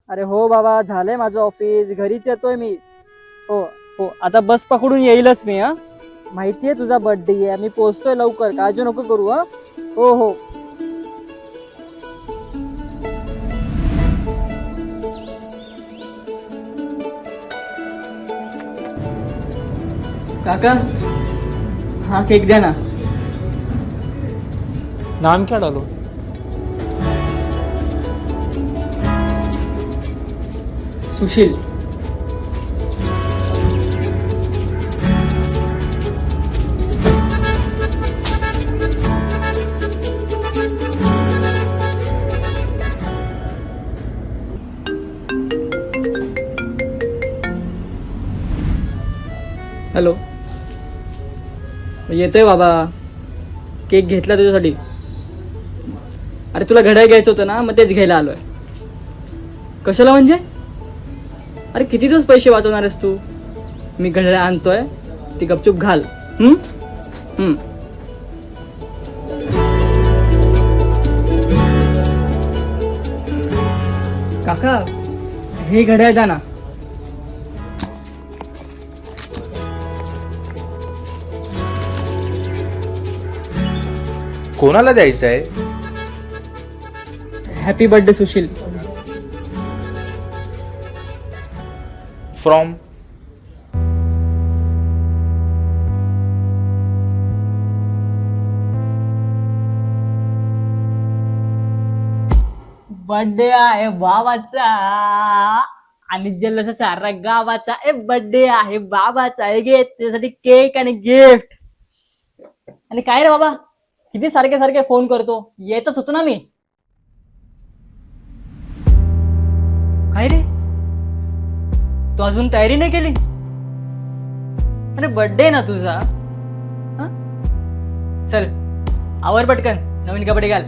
अरे हो बाबा, झालंय माझं ऑफिस, घरीच येतोय मी. हो हो, आता बस पकडून येईलच मी. हा, माहितीये तुझा बर्थडे आहे, मी पोहोचतोय लवकर, काळजी नको करू. हा हो हो. काका हा केक द्या ना. नाम क्या डालो? सुशील. हॅलो, येतोय बाबा. केक घेतला तुझ्यासाठी. अरे तुला घड्याळ घ्यायचं होतं ना, मग तेच घ्यायला आलोय. कशाला म्हणजे? अरे किती दिवस पैसे वाचवणार आहेस तू? मी घड्याळ आणतोय, ती गपचूप घाल. हम्म हम्म. काका हे घड्याळ द्या ना. कोणाला द्यायचं आहे? Happy birthday Sushil. From? Birthday आहे बाबाचा आणि जल्लोष सारा गावाचा. बर्थडे आहे बाबाचा. घे त्यासाठी केक आणि गिफ्ट. आणि काय रे बाबा, किती सारखे सारखे फोन करतो? येतच होतो ना मी. काय रे, तू अजून तयारी नाही केली? अरे बर्थडे ना तुझा. हं? चल आवर पटकन, नवीन कपडे घाल.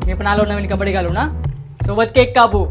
मी पण आलो नवीन कपडे घालू ना, सोबत केक कापू.